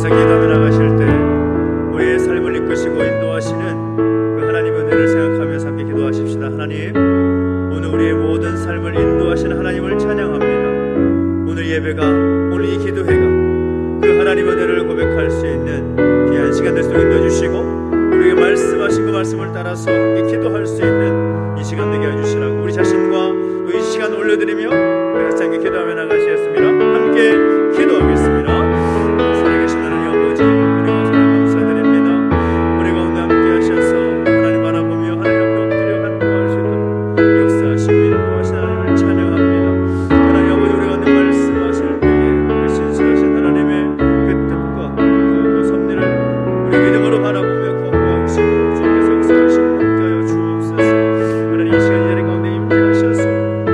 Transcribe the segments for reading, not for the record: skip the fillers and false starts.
가운데서 기도하며 나가실 때 우리의 삶을 이끄시고 인도하시는 그 하나님의 은혜를 생각하면서 함께 기도하십시다. 하나님, 오늘 우리의 모든 삶을 인도하시는 하나님을 찬양합니다. 오늘 예배가, 오늘 이 기도회가 그 하나님의 은혜를 고백할 수 있는 귀한 시간들 속에 넣어주시고 우리에게 말씀하신 그 말씀을 따라서 함께 기도할 수 있는 이 시간 되게 해주시라고 우리 자신과 또 이 시간 올려드리며 우리 같이 함께 기도하며 나가시겠습니다. 함께 기도하겠습니다. 살아계신 하나님 아버지, 우리가 사랑 감사드립니다. 우리 가운데 함께 하셔서 하나님 바라보며 하나님 앞에 엎드려 간구할 수 있도록 역사하시고 인도하신 하나님을 찬양합니다. 하나님 아버지, 우리 가운데 말씀하실 때에 그 신실하신 하나님의 그 뜻과 그 섭리를 우리 믿음으로 바라보며 거부하고 싶은 주께서 역사하시고 함께하여 주옵소서. 하나님, 이 시간 이 자리 가운데 임재하셔서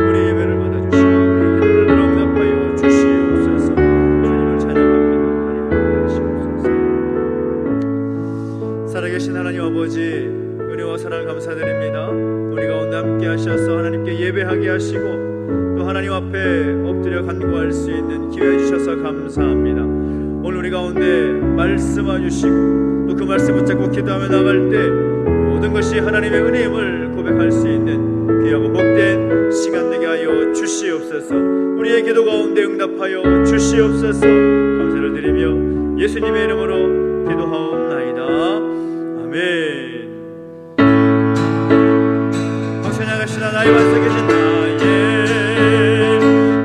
우리 예배를 받아주시고 우리 기도를 들어 응답하여 주시옵소서. 주님을 찬양합니다. 하나님 하시옵소서. 살아계신 하나님 아버지, 은혜와 사랑을 감사드립니다. 우리 가운데 함께 하셔서 하나님께 예배하게 하시고 또 하나님 앞에 엎드려 간구할 수 있는 기회 주셔서 감사합니다. 오늘 우리 가운데 말씀해 주시고 또 그 말씀 붙잡고 기도하며 나갈 때 모든 것이 하나님의 은혜임을 고백할 수 있는 귀하고 복된 시간 되게 하여 주시옵소서. 우리의 기도 가운데 응답하여 주시옵소서. 감사를 드리며 예수님의 이름으로 기도하옵나이다. 아멘. 박수 나가시다. 나의 반석 계신 나의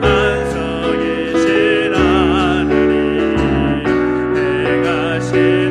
반석 계신 하느님, 내가 신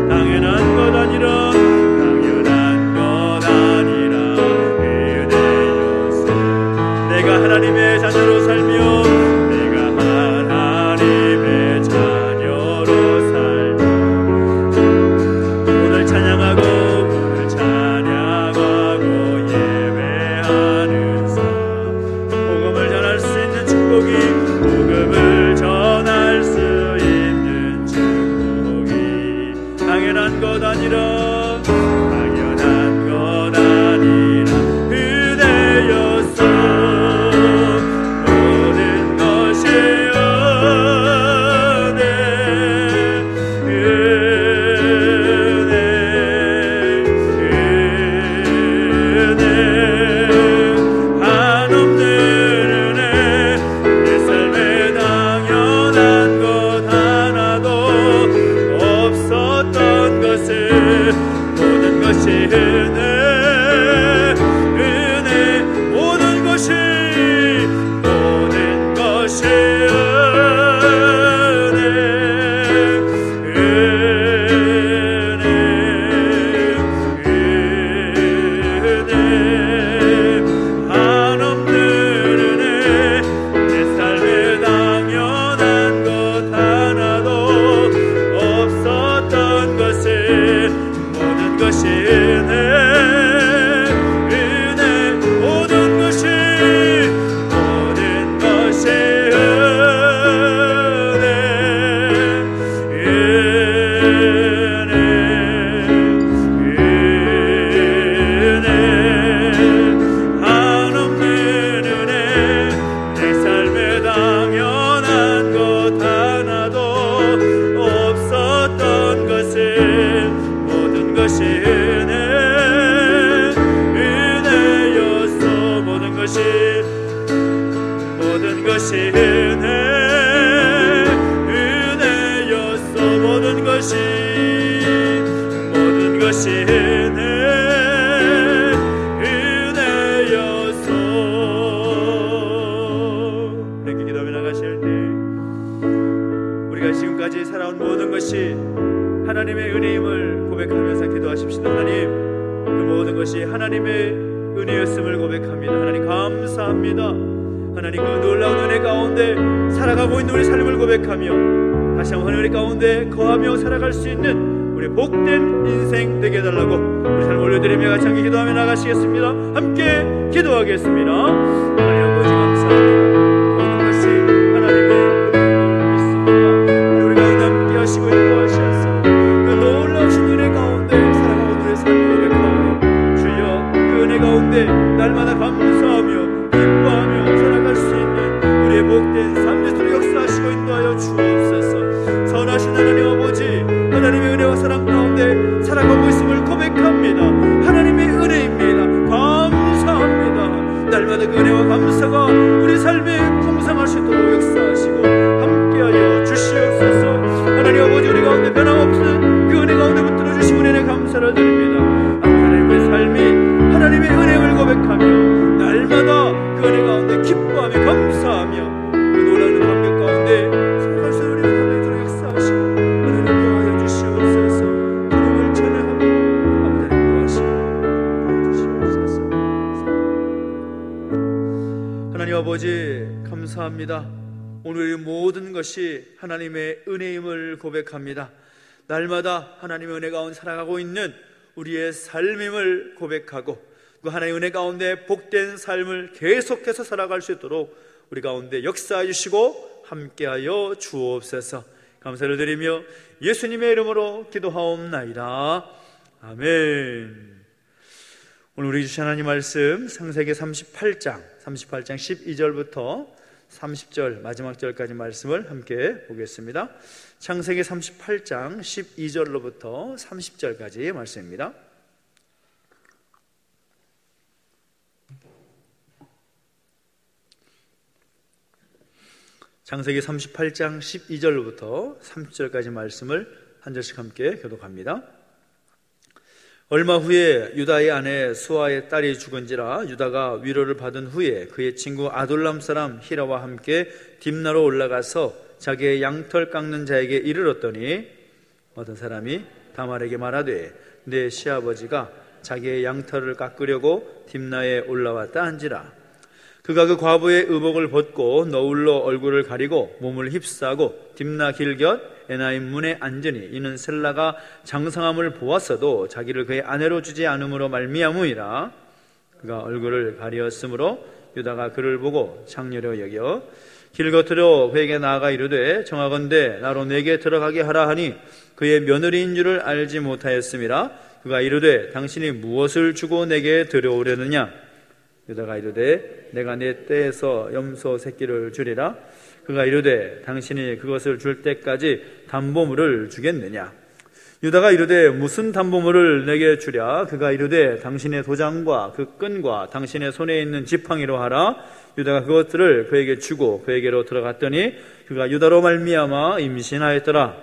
당연한 것 아니라 당연한 당연한 것 아니라 당연한 것 아니라 은혜였소. 모든 것이 하나님의 은혜임을 고백하면서 기도하십시다. 하나님, 그 모든 것이 하나님의 은혜였음을 고백합니다. 하나님 감사합니다. 하나님 그 놀라운 은혜 가운데 살아가고 있는 우리 삶을 고백하며 다시 한번 은혜 가운데 거하며 살아갈 수 있는 우리 복된 인생 되게 해달라고 우리 삶을 올려드리며 같이 함께 기도하며 나가시겠습니다. 함께 기도하겠습니다. 하나님 아버지 감사합니다. 모든 것이 하나님의 은혜임을 믿습니다. 우리 가운데 함께 하시고 인도하시옵소서. 그 놀라우신 은혜 가운데 살아가고 우리의 삶을 고백하오니 주여 그 은혜 가운데 날마다 감사하며 기뻐하며 살아갈 수 있는 우리의 복된 삶의 소리 역사하시고 인도하여 주옵소서. 선하신 하나님 아버지, 하나님의 은혜와 사랑 가운데 살아가고 있음을 고백합니다. 하나님의 은혜입니다. 감사합니다. 날마다 그 은혜와 감사가 우리 삶에 풍성할 수 있도록 역사하시고 함께하여 주시옵소서. 하나님 아버지, 우리 가운데 변함없는 그 은혜 가운데 붙들어 주신 은혜에 감사를 드립니다. 하나님의 삶이 하나님의 은혜를 고백하며 날마다 그 은혜 가운데 기뻐하며 감사하며 그 놀라운 감격 가운데 살아갈 수 있는 우리 삶에 있도록 역사하시고 하나님 도와여 주시옵소서. 주님을 찬양합니다. 아버지 도와시고 주시옵소서. 하나님 아버지 감사합니다. 오늘 모든 것이 하나님의 은혜임을 고백합니다. 날마다 하나님의 은혜 가운데 살아가고 있는 우리의 삶임을 고백하고 그 하나님의 은혜 가운데 복된 삶을 계속해서 살아갈 수 있도록 우리 가운데 역사해 주시고 함께하여 주옵소서. 감사를 드리며 예수님의 이름으로 기도하옵나이다. 아멘. 오늘 우리 주신 하나님 말씀 창세기 38장 12절부터 30절 마지막 절까지 말씀을 함께 보겠습니다. 창세기 38장 12절로부터 30절까지 말씀입니다. 창세기 38장 12절로부터 30절까지 말씀을 한 절씩 함께 교독합니다. 얼마 후에 유다의 아내 수아의 딸이 죽은지라 유다가 위로를 받은 후에 그의 친구 아둘람 사람 히라와 함께 딥나로 올라가서 자기의 양털 깎는 자에게 이르렀더니 어떤 사람이 다말에게 말하되 내 시아버지가 자기의 양털을 깎으려고 딥나에 올라왔다 한지라. 그가 그 과부의 의복을 벗고 너울로 얼굴을 가리고 몸을 휩싸고 딥나 길곁 에나임 문에 앉으니 이는 셀라가 장성함을 보았어도 자기를 그의 아내로 주지 않음으로 말미암으이라. 그가 얼굴을 가리었으므로 유다가 그를 보고 장렬히 여겨 길 겉으로 그에게 나아가 이르되 청하건대 나로 내게 들어가게 하라 하니 그의 며느리인 줄을 알지 못하였음이라. 그가 이르되 당신이 무엇을 주고 내게 들여오려느냐. 유다가 이르되 내가 내 떼에서 염소 새끼를 주리라. 그가 이르되 당신이 그것을 줄 때까지 담보물을 주겠느냐. 유다가 이르되 무슨 담보물을 내게 주랴. 그가 이르되 당신의 도장과 그 끈과 당신의 손에 있는 지팡이로 하라. 유다가 그것들을 그에게 주고 그에게로 들어갔더니 그가 유다로 말미암아 임신하였더라.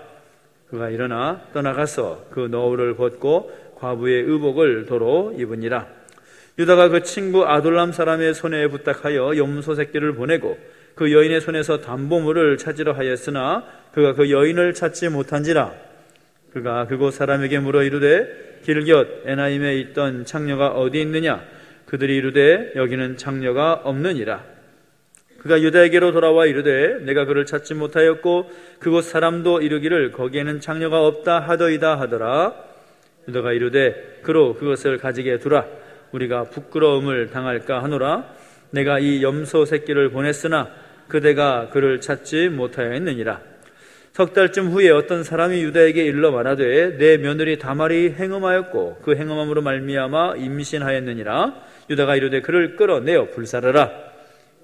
그가 일어나 떠나가서 그 너울을 벗고 과부의 의복을 도로 입으니라. 유다가 그 친구 아둘람 사람의 손에 부탁하여 염소 새끼를 보내고 그 여인의 손에서 담보물을 찾으려 하였으나 그가 그 여인을 찾지 못한지라. 그가 그곳 사람에게 물어 이르되 길곁 에나임에 있던 창녀가 어디 있느냐. 그들이 이르되 여기는 창녀가 없느니라. 그가 유다에게로 돌아와 이르되 내가 그를 찾지 못하였고 그곳 사람도 이르기를 거기에는 창녀가 없다 하더이다 하더라. 유다가 이르되 그로 그것을 가지게 두라. 우리가 부끄러움을 당할까 하노라. 내가 이 염소 새끼를 보냈으나 그대가 그를 찾지 못하였느니라. 석 달쯤 후에 어떤 사람이 유다에게 일러 말하되 내 며느리 다말이 행음하였고 그 행음함으로 말미암아 임신하였느니라. 유다가 이르되 그를 끌어내어 불살하라.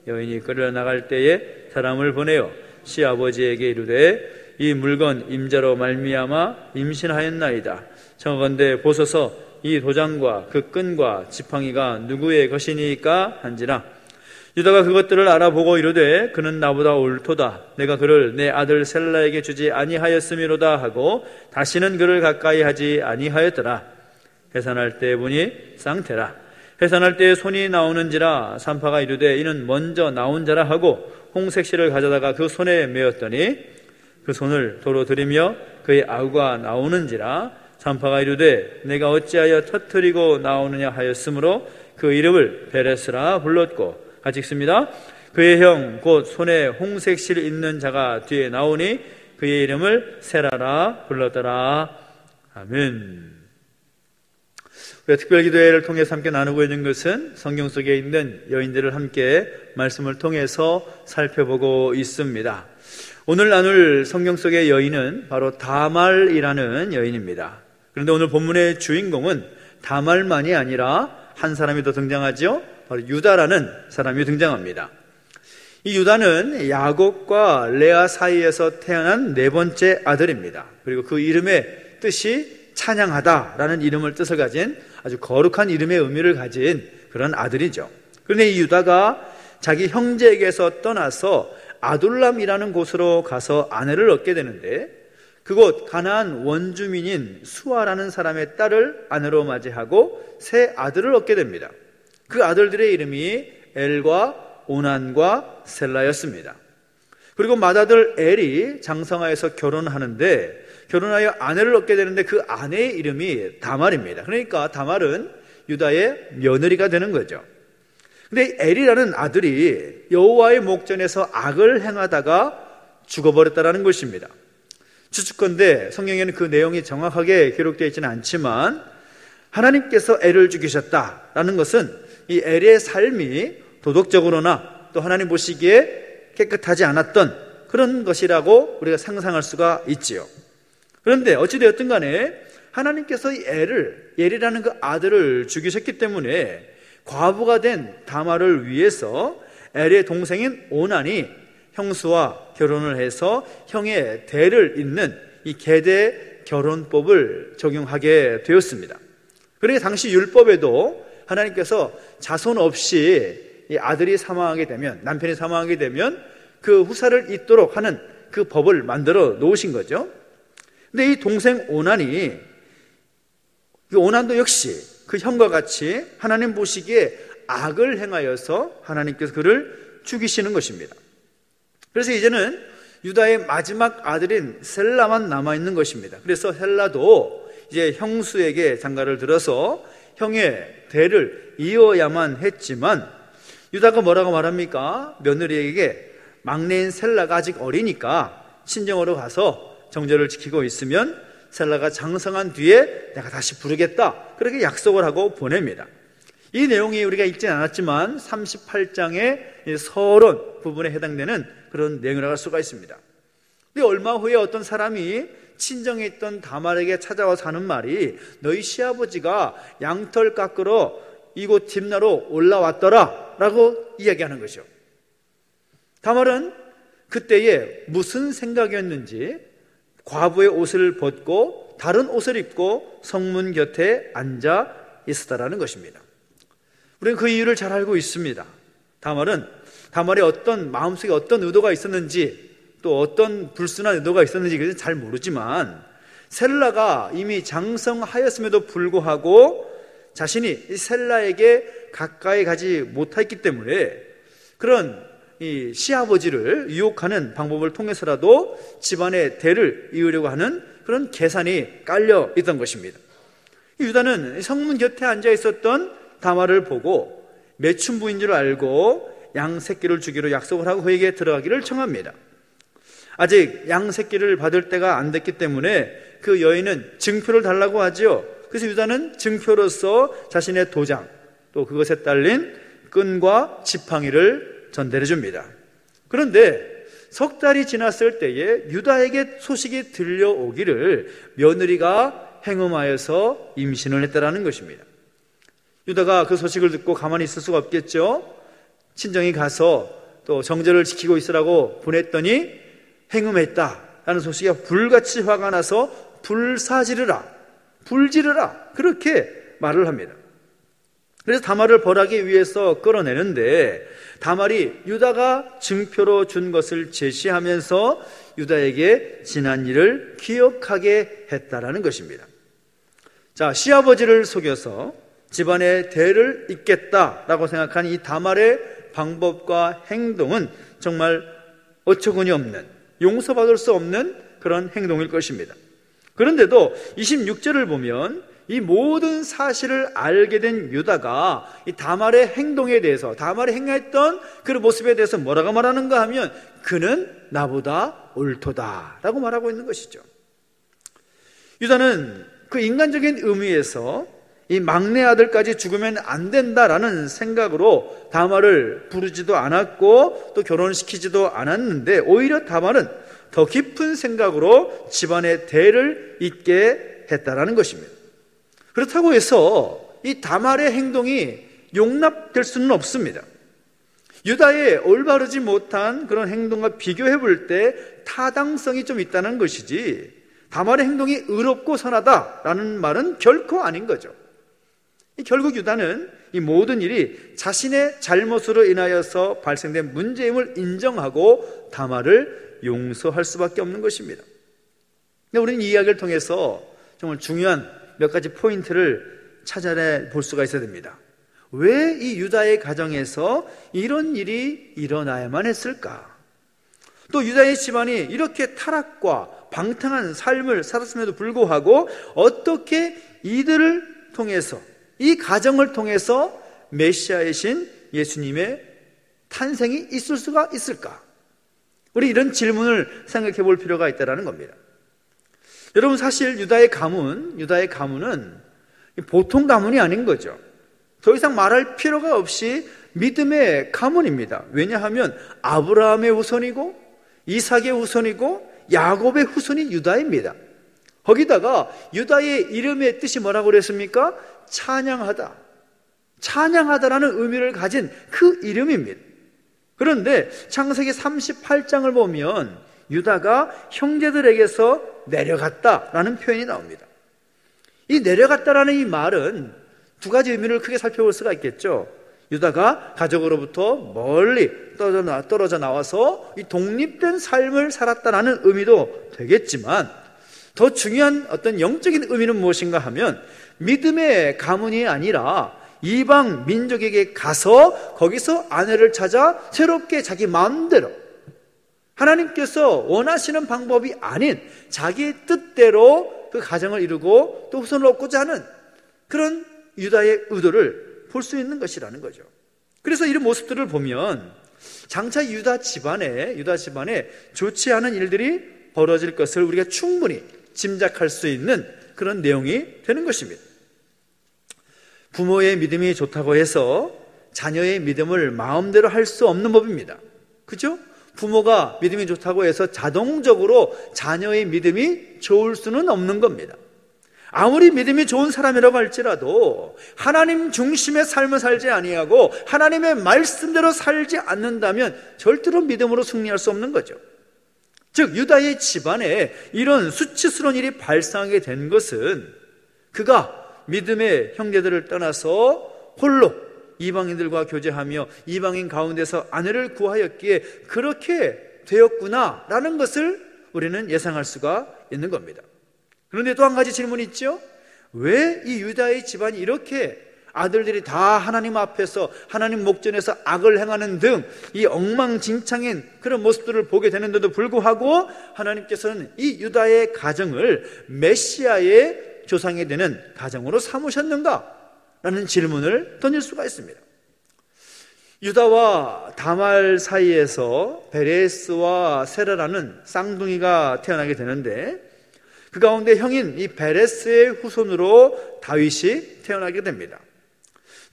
여인이 끌어 나갈 때에 사람을 보내어 시아버지에게 이르되 이 물건 임자로 말미암아 임신하였나이다. 청하건대 보소서 이 도장과 그 끈과 지팡이가 누구의 것이니까 한지라. 유다가 그것들을 알아보고 이르되 그는 나보다 옳도다. 내가 그를 내 아들 셀라에게 주지 아니하였음이로다 하고 다시는 그를 가까이 하지 아니하였더라. 해산할 때 보니 쌍태라. 해산할 때에 손이 나오는지라. 산파가 이르되 이는 먼저 나온 자라 하고 홍색 실을 가져다가 그 손에 메었더니 그 손을 도로 들이며 그의 아우가 나오는지라. 산파가 이르되 내가 어찌하여 터뜨리고 나오느냐 하였으므로 그 이름을 베레스라 불렀고 같이 읽습니다. 그의 형 곧 손에 홍색 실 있는 자가 뒤에 나오니 그의 이름을 세라라 불렀더라. 아멘. 우리가 특별기도회를 통해서 함께 나누고 있는 것은 성경 속에 있는 여인들을 함께 말씀을 통해서 살펴보고 있습니다. 오늘 나눌 성경 속의 여인은 바로 다말이라는 여인입니다. 그런데 오늘 본문의 주인공은 다말만이 아니라 한 사람이 더 등장하죠. 바로 유다라는 사람이 등장합니다. 이 유다는 야곱과 레아 사이에서 태어난 네 번째 아들입니다. 그리고 그 이름의 뜻이 찬양하다라는 이름을 뜻을 가진 아주 거룩한 이름의 의미를 가진 그런 아들이죠. 그런데 이 유다가 자기 형제에게서 떠나서 아둘람이라는 곳으로 가서 아내를 얻게 되는데 그곳 가나안 원주민인 수아라는 사람의 딸을 아내로 맞이하고 세 아들을 얻게 됩니다. 그 아들들의 이름이 엘과 오난과 셀라였습니다. 그리고 맏아들 엘이 장성하여서 결혼하는데 결혼하여 아내를 얻게 되는데 그 아내의 이름이 다말입니다. 그러니까 다말은 유다의 며느리가 되는 거죠. 근데 엘이라는 아들이 여호와의 목전에서 악을 행하다가 죽어버렸다는 것입니다. 추측컨대 성경에는 그 내용이 정확하게 기록되어 있지는 않지만 하나님께서 엘을 죽이셨다라는 것은 이 엘의 삶이 도덕적으로나 또 하나님 보시기에 깨끗하지 않았던 그런 것이라고 우리가 상상할 수가 있지요. 그런데 어찌되었든 간에 하나님께서 이 엘이라는 그 아들을 죽이셨기 때문에 과부가 된 다말을 위해서 엘의 동생인 오난이 형수와 결혼을 해서 형의 대를 잇는 이 계대 결혼법을 적용하게 되었습니다. 그러니까 당시 율법에도 하나님께서 자손 없이 이 아들이 사망하게 되면, 남편이 사망하게 되면 그 후사를 잇도록 하는 그 법을 만들어 놓으신 거죠. 근데 이 동생 오난이, 그 오난도 역시 그 형과 같이 하나님 보시기에 악을 행하여서 하나님께서 그를 죽이시는 것입니다. 그래서 이제는 유다의 마지막 아들인 셀라만 남아있는 것입니다. 그래서 셀라도 이제 형수에게 장가를 들어서 형의 대를 이어야만 했지만 유다가 뭐라고 말합니까? 며느리에게 막내인 셀라가 아직 어리니까 친정으로 가서 정절을 지키고 있으면 셀라가 장성한 뒤에 내가 다시 부르겠다, 그렇게 약속을 하고 보냅니다. 이 내용이 우리가 읽진 않았지만 38장의 서론 부분에 해당되는 그런 내용이라고 할 수가 있습니다. 근데 얼마 후에 어떤 사람이 친정에 있던 다말에게 찾아와서 하는 말이 너희 시아버지가 양털 깎으러 이곳 딥나로 올라왔더라 라고 이야기하는 거죠. 다말은 그때에 무슨 생각이었는지 과부의 옷을 벗고 다른 옷을 입고 성문 곁에 앉아 있었다라는 것입니다. 우리는 그 이유를 잘 알고 있습니다. 다말의 어떤 마음속에 어떤 의도가 있었는지 또 어떤 불순한 의도가 있었는지 잘 모르지만 셀라가 이미 장성하였음에도 불구하고 자신이 이 셀라에게 가까이 가지 못했기 때문에 그런 이 시아버지를 유혹하는 방법을 통해서라도 집안의 대를 이으려고 하는 그런 계산이 깔려 있던 것입니다. 유다는 성문 곁에 앉아 있었던 다말을 보고 매춘부인 줄 알고 양 새끼를 주기로 약속을 하고 그에게 들어가기를 청합니다. 아직 양 새끼를 받을 때가 안 됐기 때문에 그 여인은 증표를 달라고 하죠. 그래서 유다는 증표로서 자신의 도장 또 그것에 딸린 끈과 지팡이를 전달해 줍니다. 그런데 석 달이 지났을 때에 유다에게 소식이 들려오기를 며느리가 행음하여서 임신을 했다라는 것입니다. 유다가 그 소식을 듣고 가만히 있을 수가 없겠죠. 친정에 가서 또 정절을 지키고 있으라고 보냈더니 행음했다라는 소식에 불같이 화가 나서 불사지르라, 불지르라 그렇게 말을 합니다. 그래서 다말을 벌하기 위해서 끌어내는데 다말이 유다가 증표로 준 것을 제시하면서 유다에게 지난 일을 기억하게 했다라는 것입니다. 자, 시아버지를 속여서 집안의 대를 잇겠다라고 생각한 이 다말의 방법과 행동은 정말 어처구니 없는, 용서받을 수 없는 그런 행동일 것입니다. 그런데도 26절을 보면 이 모든 사실을 알게 된 유다가 이 다말의 행동에 대해서, 다말이 행했던 그 모습에 대해서 뭐라고 말하는가 하면 그는 나보다 옳도다 라고 말하고 있는 것이죠. 유다는 그 인간적인 의미에서 이 막내 아들까지 죽으면 안 된다라는 생각으로 다말을 부르지도 않았고 또 결혼시키지도 않았는데 오히려 다말은 더 깊은 생각으로 집안의 대를 잇게 했다라는 것입니다. 그렇다고 해서 이 다말의 행동이 용납될 수는 없습니다. 유다의 올바르지 못한 그런 행동과 비교해 볼 때 타당성이 좀 있다는 것이지 다말의 행동이 의롭고 선하다라는 말은 결코 아닌 거죠. 결국 유다는 이 모든 일이 자신의 잘못으로 인하여서 발생된 문제임을 인정하고 다말을 용서할 수밖에 없는 것입니다. 우리는 이 이야기를 통해서 정말 중요한 몇 가지 포인트를 찾아내 볼 수가 있어야 됩니다. 왜 이 유다의 가정에서 이런 일이 일어나야만 했을까? 또 유다의 집안이 이렇게 타락과 방탕한 삶을 살았음에도 불구하고 어떻게 이들을 통해서, 이 가정을 통해서 메시아이신 예수님의 탄생이 있을 수가 있을까? 우리 이런 질문을 생각해 볼 필요가 있다는 겁니다. 여러분, 사실 유다의 가문은 보통 가문이 아닌 거죠. 더 이상 말할 필요가 없이 믿음의 가문입니다. 왜냐하면 아브라함의 후손이고 이삭의 후손이고 야곱의 후손이 유다입니다. 거기다가 유다의 이름의 뜻이 뭐라고 그랬습니까? 찬양하다. 찬양하다라는 의미를 가진 그 이름입니다. 그런데 창세기 38장을 보면 유다가 형제들에게서 내려갔다라는 표현이 나옵니다. 이 내려갔다라는 이 말은 두 가지 의미를 크게 살펴볼 수가 있겠죠. 유다가 가족으로부터 멀리 떨어져 나와서 이 독립된 삶을 살았다라는 의미도 되겠지만 더 중요한 어떤 영적인 의미는 무엇인가 하면 믿음의 가문이 아니라 이방 민족에게 가서 거기서 아내를 찾아 새롭게 자기 마음대로 하나님께서 원하시는 방법이 아닌 자기 뜻대로 그 가정을 이루고 또 후손을 얻고자 하는 그런 유다의 의도를 볼 수 있는 것이라는 거죠. 그래서 이런 모습들을 보면 장차 유다 집안에 좋지 않은 일들이 벌어질 것을 우리가 충분히 짐작할 수 있는 그런 내용이 되는 것입니다. 부모의 믿음이 좋다고 해서 자녀의 믿음을 마음대로 할 수 없는 법입니다. 그죠? 부모가 믿음이 좋다고 해서 자동적으로 자녀의 믿음이 좋을 수는 없는 겁니다. 아무리 믿음이 좋은 사람이라고 할지라도 하나님 중심의 삶을 살지 아니하고 하나님의 말씀대로 살지 않는다면 절대로 믿음으로 승리할 수 없는 거죠. 즉 유다의 집안에 이런 수치스러운 일이 발생하게 된 것은 그가 믿음의 형제들을 떠나서 홀로 이방인들과 교제하며 이방인 가운데서 아내를 구하였기에 그렇게 되었구나라는 것을 우리는 예상할 수가 있는 겁니다. 그런데 또 한 가지 질문이 있죠. 왜 이 유다의 집안이 이렇게 아들들이 다 하나님 앞에서 하나님 목전에서 악을 행하는 등 이 엉망진창인 그런 모습들을 보게 되는데도 불구하고 하나님께서는 이 유다의 가정을 메시아의 조상이 되는 가정으로 삼으셨는가? 라는 질문을 던질 수가 있습니다. 유다와 다말 사이에서 베레스와 세라라는 쌍둥이가 태어나게 되는데 그 가운데 형인 이 베레스의 후손으로 다윗이 태어나게 됩니다.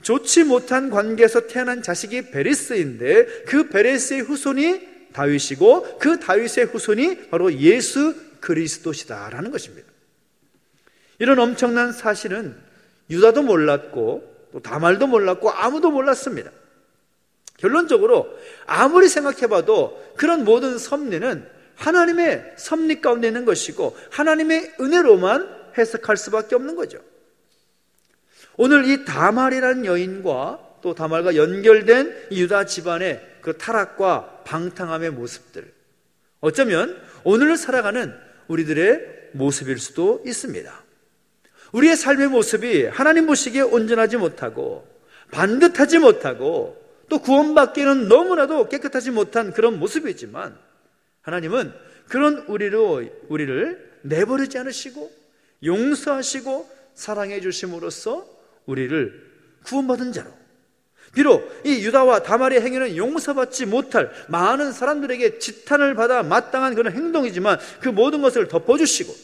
좋지 못한 관계에서 태어난 자식이 베레스인데 그 베레스의 후손이 다윗이고 그 다윗의 후손이 바로 예수 그리스도시다라는 것입니다. 이런 엄청난 사실은 유다도 몰랐고 또 다말도 몰랐고 아무도 몰랐습니다. 결론적으로 아무리 생각해봐도 그런 모든 섭리는 하나님의 섭리 가운데 있는 것이고 하나님의 은혜로만 해석할 수밖에 없는 거죠. 오늘 이 다말이라는 여인과 또 다말과 연결된 이 유다 집안의 그 타락과 방탕함의 모습들, 어쩌면 오늘 살아가는 우리들의 모습일 수도 있습니다. 우리의 삶의 모습이 하나님 보시기에 온전하지 못하고 반듯하지 못하고 또 구원받기에는 너무나도 깨끗하지 못한 그런 모습이지만 하나님은 그런 우리를 내버리지 않으시고 용서하시고 사랑해 주심으로써 우리를 구원받은 자로, 비록 이 유다와 다말의 행위는 용서받지 못할 많은 사람들에게 지탄을 받아 마땅한 그런 행동이지만 그 모든 것을 덮어주시고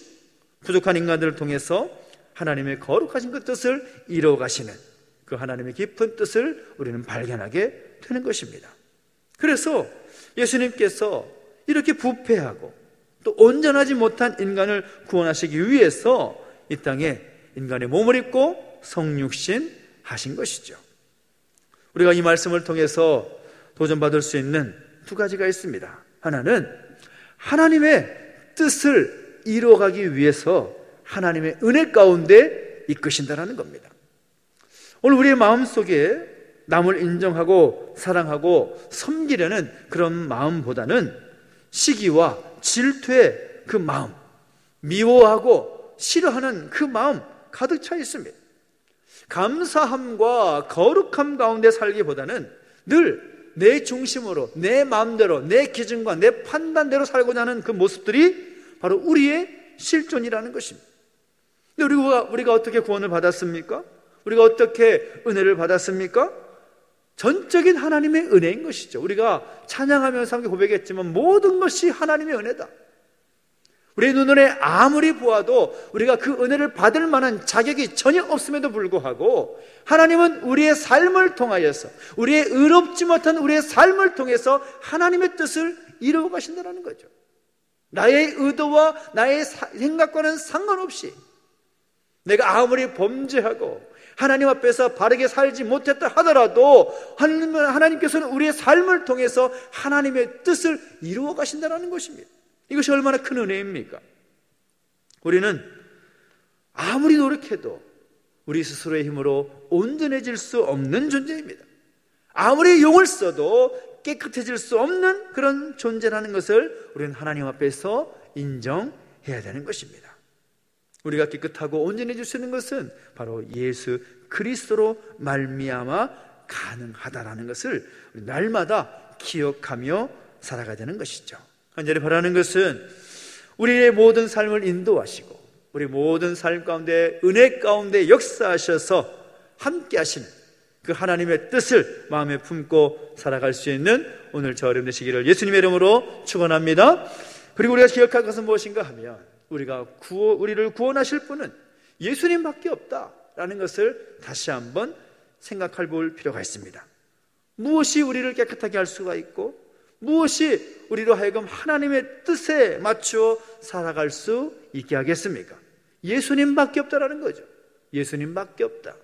부족한 인간들을 통해서 하나님의 거룩하신 그 뜻을 이루어가시는 그 하나님의 깊은 뜻을 우리는 발견하게 되는 것입니다. 그래서 예수님께서 이렇게 부패하고 또 온전하지 못한 인간을 구원하시기 위해서 이 땅에 인간의 몸을 입고 성육신 하신 것이죠. 우리가 이 말씀을 통해서 도전받을 수 있는 두 가지가 있습니다. 하나는 하나님의 뜻을 이루어가기 위해서 하나님의 은혜 가운데 이끄신다라는 겁니다. 오늘 우리의 마음속에 남을 인정하고 사랑하고 섬기려는 그런 마음보다는 시기와 질투의 그 마음, 미워하고 싫어하는 그 마음 가득 차 있습니다. 감사함과 거룩함 가운데 살기보다는 늘 내 중심으로 내 마음대로 내 기준과 내 판단대로 살고자 하는 그 모습들이 바로 우리의 실존이라는 것입니다. 근데 우리가 어떻게 구원을 받았습니까? 우리가 어떻게 은혜를 받았습니까? 전적인 하나님의 은혜인 것이죠. 우리가 찬양하면서 함께 고백했지만 모든 것이 하나님의 은혜다. 우리의 눈에 아무리 보아도 우리가 그 은혜를 받을 만한 자격이 전혀 없음에도 불구하고 하나님은 우리의 삶을 통하여서 우리의 의롭지 못한 우리의 삶을 통해서 하나님의 뜻을 이루어 가신다는 거죠. 나의 의도와 나의 생각과는 상관없이 내가 아무리 범죄하고 하나님 앞에서 바르게 살지 못했다 하더라도 하나님께서는 우리의 삶을 통해서 하나님의 뜻을 이루어 가신다는 것입니다. 이것이 얼마나 큰 은혜입니까? 우리는 아무리 노력해도 우리 스스로의 힘으로 온전해질 수 없는 존재입니다. 아무리 용을 써도 깨끗해질 수 없는 그런 존재라는 것을 우리는 하나님 앞에서 인정해야 되는 것입니다. 우리가 깨끗하고 온전해질 수 있는 것은 바로 예수 그리스도로 말미암아 가능하다라는 것을 날마다 기억하며 살아가야 되는 것이죠. 간절히 바라는 것은 우리의 모든 삶을 인도하시고 우리 모든 삶 가운데 은혜 가운데 역사하셔서 함께 하시는 그 하나님의 뜻을 마음에 품고 살아갈 수 있는 오늘 저 어려움 되시기를 예수님의 이름으로 축원합니다. 그리고 우리가 기억할 것은 무엇인가 하면 우리를 구원하실 분은 예수님밖에 없다라는 것을 다시 한번 생각해 볼 필요가 있습니다. 무엇이 우리를 깨끗하게 할 수가 있고 무엇이 우리로 하여금 하나님의 뜻에 맞추어 살아갈 수 있게 하겠습니까? 예수님밖에 없다라는 거죠. 예수님밖에 없다.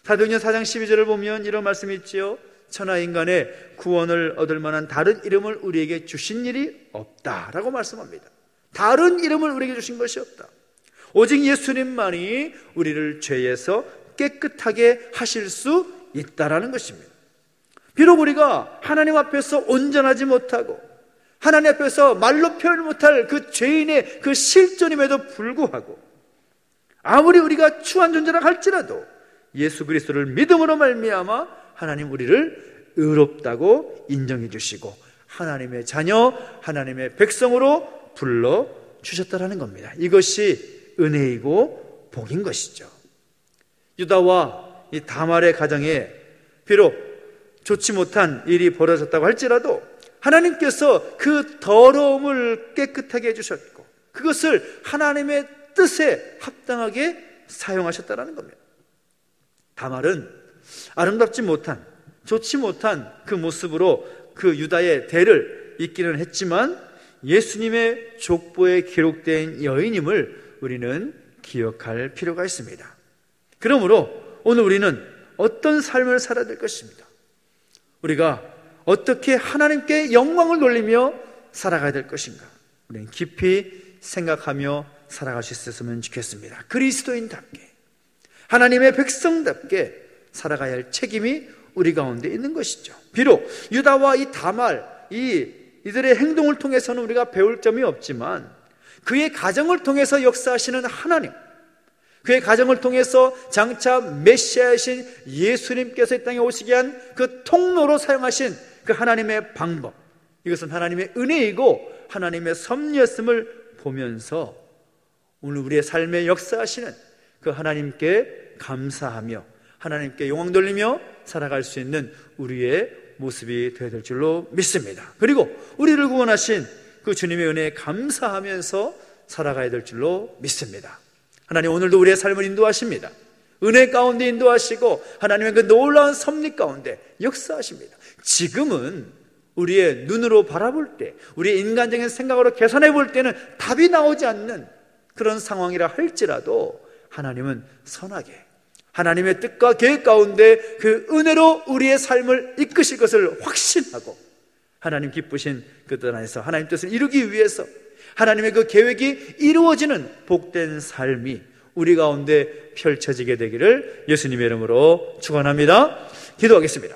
사도행전 4장 12절을 보면 이런 말씀이 있지요. 천하 인간의 구원을 얻을 만한 다른 이름을 우리에게 주신 일이 없다라고 말씀합니다. 다른 이름을 우리에게 주신 것이 없다. 오직 예수님만이 우리를 죄에서 깨끗하게 하실 수 있다라는 것입니다. 비록 우리가 하나님 앞에서 온전하지 못하고 하나님 앞에서 말로 표현 못할 그 죄인의 그 실존임에도 불구하고 아무리 우리가 추한 존재라 할지라도 예수 그리스도를 믿음으로 말미암아 하나님 우리를 의롭다고 인정해 주시고 하나님의 자녀, 하나님의 백성으로 불러주셨다라는 겁니다. 이것이 은혜이고 복인 것이죠. 유다와 이 다말의 가정에 비록 좋지 못한 일이 벌어졌다고 할지라도 하나님께서 그 더러움을 깨끗하게 해주셨고 그것을 하나님의 뜻에 합당하게 사용하셨다는 겁니다. 다말은 아름답지 못한, 좋지 못한 그 모습으로 그 유다의 대를 잇기는 했지만 예수님의 족보에 기록된 여인임을 우리는 기억할 필요가 있습니다. 그러므로 오늘 우리는 어떤 삶을 살아야 될 것입니다. 우리가 어떻게 하나님께 영광을 돌리며 살아가야 될 것인가? 우리는 깊이 생각하며 살아갈 수 있었으면 좋겠습니다. 그리스도인답게, 하나님의 백성답게 살아가야 할 책임이 우리 가운데 있는 것이죠. 비록 유다와 이 다말, 이들의 행동을 통해서는 우리가 배울 점이 없지만 그의 가정을 통해서 역사하시는 하나님, 그의 가정을 통해서 장차 메시아이신 예수님께서 이 땅에 오시게 한 그 통로로 사용하신 그 하나님의 방법, 이것은 하나님의 은혜이고 하나님의 섭리였음을 보면서 오늘 우리의 삶에 역사하시는 그 하나님께 감사하며 하나님께 영광 돌리며 살아갈 수 있는 우리의 모습이 되어야 될 줄로 믿습니다. 그리고 우리를 구원하신 그 주님의 은혜에 감사하면서 살아가야 될 줄로 믿습니다. 하나님 오늘도 우리의 삶을 인도하십니다. 은혜 가운데 인도하시고 하나님의 그 놀라운 섭리 가운데 역사하십니다. 지금은 우리의 눈으로 바라볼 때, 우리의 인간적인 생각으로 계산해 볼 때는 답이 나오지 않는 그런 상황이라 할지라도 하나님은 선하게 하나님의 뜻과 계획 가운데 그 은혜로 우리의 삶을 이끄실 것을 확신하고 하나님 기쁘신 그 뜻 안에서 하나님 뜻을 이루기 위해서 하나님의 그 계획이 이루어지는 복된 삶이 우리 가운데 펼쳐지게 되기를 예수님의 이름으로 축원합니다. 기도하겠습니다.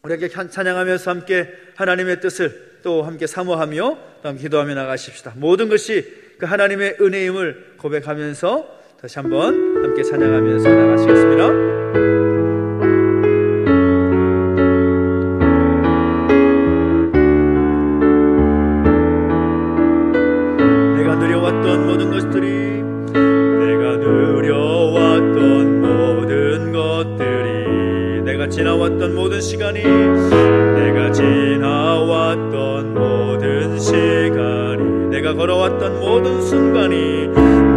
우리에게 찬양하면서 함께 하나님의 뜻을 또 함께 사모하며 또 함께 기도하며 나가십시다. 모든 것이 그 하나님의 은혜임을 고백하면서 다시 한번 함께 찬양하면서 나가시겠습니다. 내가 누려왔던 모든 것들이 내가 지나왔던 모든 시간이 내가 걸어왔던 모든 순간이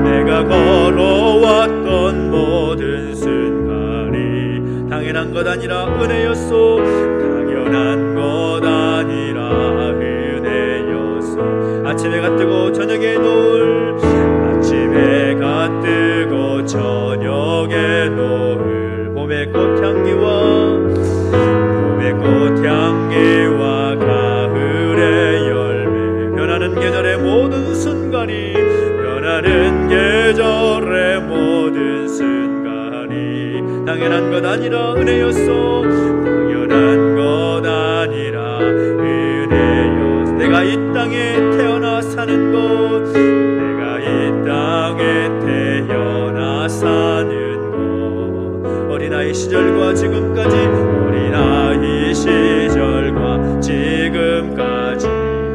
내가 걸어왔던 모든 순간이 당연한 것 아니라 은혜였소. 당연한 것 아니라 은혜였소. 아침 해가 뜨고 저녁에 노을, 아침 해가 뜨고 저녁에 노을, 봄의 꽃향기와 가을의 열매, 변하는 계절의 모든 순간이, 변하는 계절의 모든 순간이 당연한 것 아니라 은혜였소. 당연한 것 아니라 은혜였소. 내가 이 땅에 태어나 사는 곳, 내가 이 땅에 태어나 사는 곳, 어린아이 시절과 지금까지, 어린아이 시절과 지금까지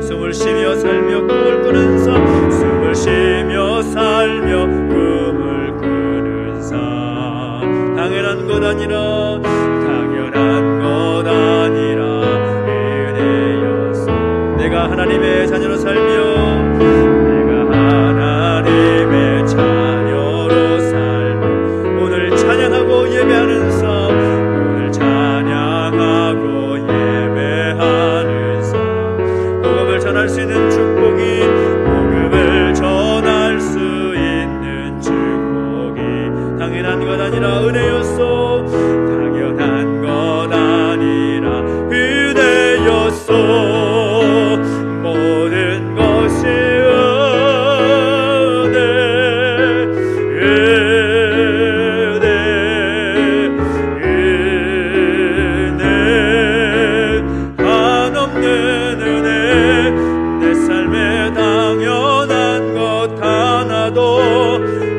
숨을 쉬며 살며 꿈을 꾸는 삶, 숨을 쉬며 살며 꿈을 꾸는 삶, 당연한 것 아니라, 당연한 것 아니라 은혜였소. 내가 하나님의 자녀로 살며, 내가 하나님의 자녀로 살며 오늘 찬양하고 예배하는 삶, 오늘 찬양하고 당연한 것 아니라 은혜였소. 당연한 것 아니라 은혜였소. 모든 것이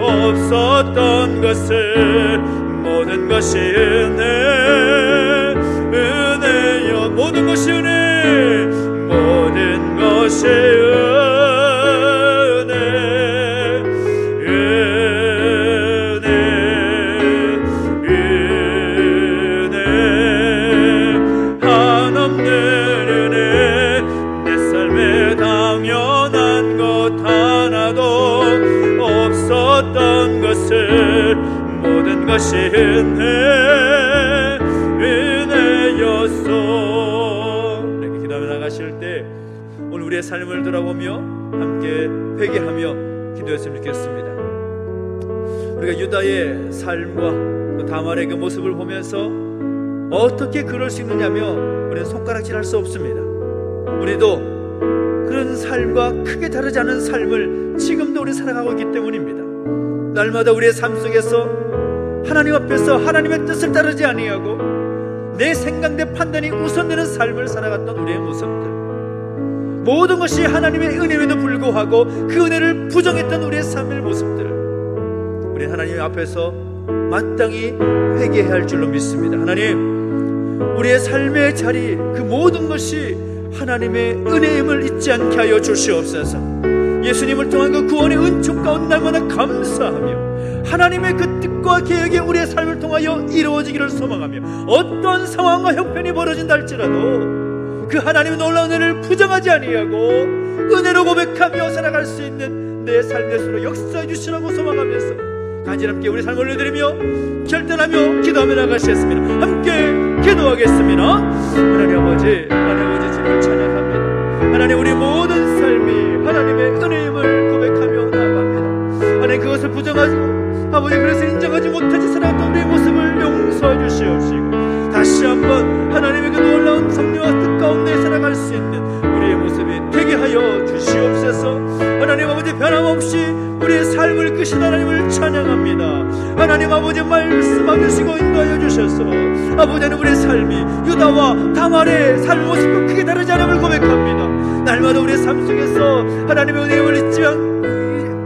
없었던 것을 모든 것이 은혜, 은혜여. 모든 것이 은혜, 모든 것이 은혜, 은혜, 은혜. 한없는 은혜, 내 삶에 당연한 것 하나도 없었던 것을 모든 것이 은혜, 은혜였소. 이렇게 기도하며 나가실 때 오늘 우리의 삶을 돌아보며 함께 회개하며 기도했으면 좋겠습니다. 우리가 유다의 삶과 또 다말의 그 모습을 보면서 어떻게 그럴 수 있느냐며 우리는 손가락질할 수 없습니다. 우리도 그런 삶과 크게 다르지 않은 삶을 지금도 우리 살아가고 있기 때문입니다. 날마다 우리의 삶 속에서 하나님 앞에서 하나님의 뜻을 따르지 아니하고 내 생각, 내 판단이 우선되는 삶을 살아갔던 우리의 모습들, 모든 것이 하나님의 은혜에도 불구하고 그 은혜를 부정했던 우리의 삶의 모습들, 우리 하나님 앞에서 마땅히 회개해야 할 줄로 믿습니다. 하나님, 우리의 삶의 자리, 그 모든 것이 하나님의 은혜임을 잊지 않게 하여 주시옵소서. 예수님을 통한 그 구원의 은총 가운데 날마다 감사하며 하나님의 그 뜻과 계획이 우리의 삶을 통하여 이루어지기를 소망하며 어떤 상황과 형편이 벌어진다 할지라도 그 하나님의 놀라운 은혜를 부정하지 아니하고 은혜로 고백하며 살아갈 수 있는 내 삶의 수로 역사해 주시라고 소망하면서 간절함께 우리 삶을 올려드리며 결단하며 기도하며 나가시겠습니다. 함께 기도하겠습니다. 하나님 아버지, 하나님 아버지 주님을 찬양합니다. 하나님, 우리 모든 삶이 하나님의 은혜임을 고백하며 나아갑니다. 하나님, 그것을 부정하고 아버지 그래서 인정하지 못하지 살아왔던 우리의 모습을 용서해 주시옵시고 다시 한번 하나님의 그 놀라운 섭리와 뜻 가운데 살아갈 수 있는 우리의 모습이 되게 하여 주시옵소서. 하나님 아버지, 변함없이 우리의 삶을 끄신 하나님을 찬양합니다. 하나님 아버지, 말씀하여 주시고 인도하여 주셔서 아버지, 하나님 우리의 삶이 유다와 다말의 삶의 모습과 크게 다르지 않음을 고백합니다. 날마다 우리의 삶 속에서 하나님의 은혜를 잊지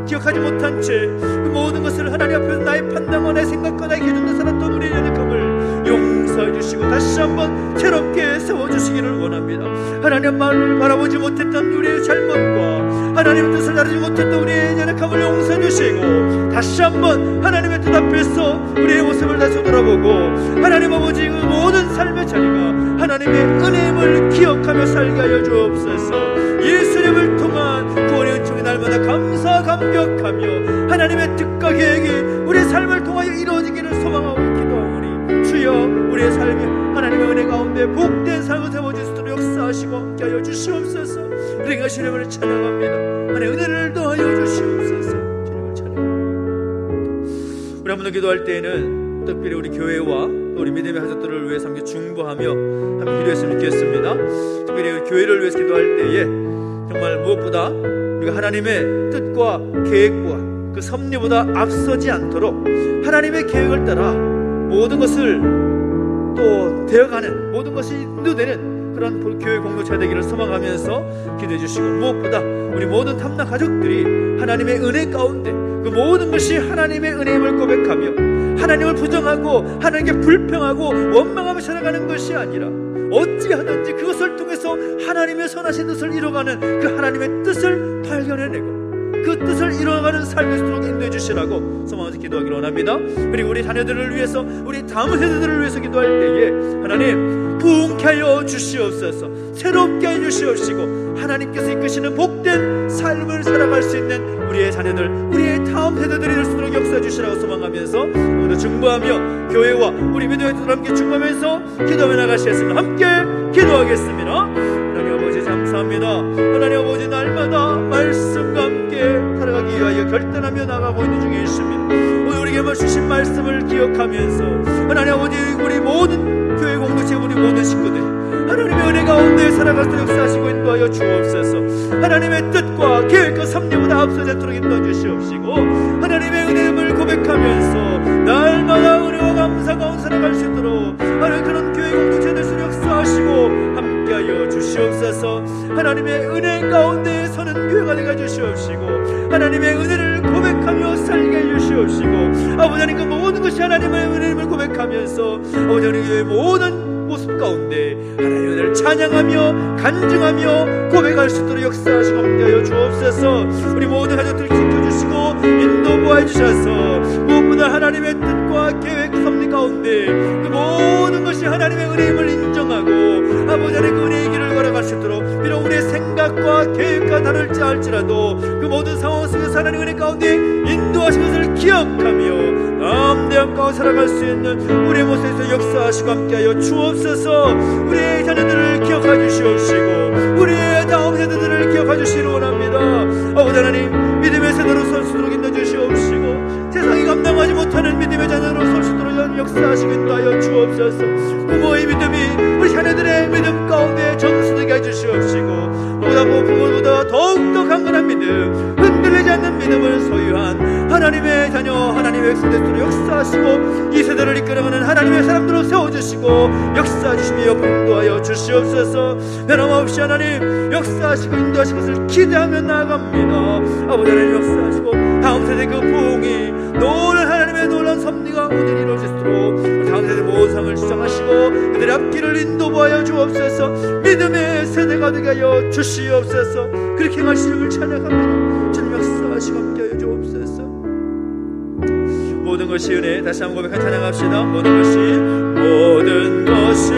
기억하지 못한 채 그 모든 것을 하나님 앞에서 나의 판단과 나의 생각과 나의 기준으로 살았던 우리의 연약함을 용서해 주시고 다시 한번 새롭게 세워주시기를 원합니다. 하나님 말을 바라보지 못했던 우리의 잘못과 하나님의 뜻을 따르지 못했던 우리의 연약함을 용서해 주시고 다시 한번 하나님의 뜻 앞에서 우리의 모습을 다시 돌아보고 하나님 아버지, 그 모든 삶의 자리가 하나님의 은혜임을 기억하며 살게 하여 주옵소서. 예수님을 통한 구원의 은총이 날마다 감사 감격하며 하나님의 뜻과 계획이 우리의 삶을 통하여 이루어지기를 소망하고 기도하오니 주여, 우리의 삶이 하나님의 은혜 가운데 복된 삶을 세워질 수 있도록 역사하시고 함께 하여 주시옵소서. 우리가 주님을 찬양합니다. 하나님의 은혜를 더하여 주시옵소서. 주님을 찬양합니다. 우리 한 번 더 기도할 때에는 특별히 우리 교회와 우리 믿음의 가족들을 위해서 함께 중보하며 함께 기도했으면 좋겠습니다. 특별히 교회를 위해서 기도할 때에 정말 무엇보다 우리가 하나님의 뜻과 계획과 그 섭리보다 앞서지 않도록 하나님의 계획을 따라 모든 것을 또 되어가는, 모든 것이 인도되는 그런 교회 공동체가 되기를 소망하면서 기도해 주시고, 무엇보다 우리 모든 탐난 가족들이 하나님의 은혜 가운데 그 모든 것이 하나님의 은혜임을 고백하며 하나님을 부정하고 하나님께 불평하고 원망하며 살아가는 것이 아니라 어찌하든지 그것을 통해서 하나님의 선하신 뜻을 이뤄가는 그 하나님의 뜻을 발견해내고 그 뜻을 이뤄가는 삶을 수록 인도해 주시라고 소망하면서 기도하기를 원합니다. 그리고 우리 자녀들을 위해서, 우리 다음 세대들을 위해서 기도할 때에 하나님 부흥케 하여 주시옵소서. 새롭게 하여 주시옵시고 하나님께서 이끄시는 복된 삶을 살아갈 수 있는 우리의 자녀들, 우리의 다음 세대들이 될 수 있도록 역사해 주시라고 소망하면서 오늘 중보하며 교회와 우리 믿음의 자녀들 함께 중보하면서 기도하며 나가시겠습니다. 함께 기도하겠습니다. 하나님 아버지 감사합니다. 하나님 아버지, 날마다 말씀과 함께 살아가기 위하여 결단하며 나가고 있는 중에 있습니다. 오늘 우리에게 주신 말씀을 기억하면서 하나님 아버지 우리 모든 교회 공동체 우리 모든 식구들 하나님의 은혜 가운데 살아갈 수 역사하시고 인도하여 주옵소서. 하나님의 뜻과 계획과 섭리보다 앞서도록 인도해 주시옵시고 하나님의 은혜를 고백하면서 날마다 은혜와 감사 가운데 살아갈 수 있도록 하나님 그런 교회 공동체 될 수 역사하시고 함께하여 주시옵소서. 하나님의 은혜 가운데 서는 교회가 되게 주시옵시고 하나님의 은혜를 고백하며 살게 해주시옵시고 아버지 하나님 그 모든 것이 하나님의 은혜를 고백하면서 아버지 하나님의 모든 모습 가운데 하나님의 은혜를 찬양하며 간증하며 고백할 수 있도록 역사하시고 함께하여 주옵소서. 우리 모든 가족들 지켜주시고 인도보호해 주셔서 무엇보다 하나님의 뜻과 계획 섭리 가운데 그 모든 것이 하나님의 은혜임을 인정하고 아버지 하나님 그 은혜의 길을 걸어갈 수 있도록 비록 우리의 생각과 계획과 다를지 알지라도 그 모든 상황 속에서 하나님의 은혜 가운데 인도하신 것을 기억하며 남대함 가운데 살아갈 수 있는 우리의 모습에서 역사하시고 함께하여 주옵소서. 우리의 자녀들을 기억해 주시옵시고 우리의 다음 세대들을 기억해 주시기를 원합니다. 아버지 하나님 믿음의 세대로 설 수 있도록 인도해 주시옵시고 세상이 감당하지 못하는 믿음의 자녀로 설 수 있도록 역사하시게 하여 주옵소서. 부모의 믿음이 우리 자녀들의 믿음 가운데 전수되게 해주시옵시고 부모보다 더욱더 강건한 믿음 흔들리지 않는 믿음을 소유한 하나님의 자녀 하나님의 백성들로 역사하시고 이 세대를 이끌어가는 하나님의 사람들로 세워주시고 역사하시며 인도하여 주시옵소서. 변함없이 하나님 역사하시고 인도하신 것을 기대하며 나아갑니다. 아버지 하나님 역사하시고 다음 세대 그 부흥이 놀란 하나님의 놀란 섭리가 오늘 이루어지도록 다음 세대 모든 상을 주장하시고 그들의 앞길을 인도하여 주옵소서. 믿음의 세대가 되게 하여 주시옵소서. 그렇게 행하시는 찬양합니다. 주님 역사하시고 함께하여 주옵소서. 모든 것이 은혜 다시 한번 고백한 찬양합시다. 모든 것이 모든 것이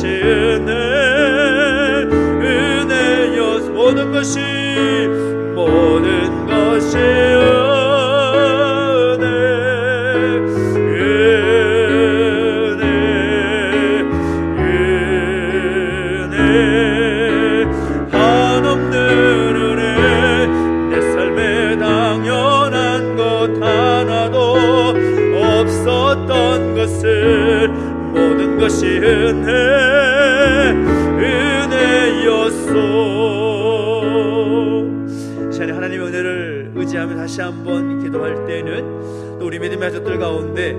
은혜 은혜여 모든 것이 은혜 한없는 은혜 내 삶에 당연한 것 하나도 없었던 것을 모든 것이 은혜였소. 시간에 하나님의 은혜를 의지하며 다시 한번 기도할 때는 또 우리 믿음의 가족들 가운데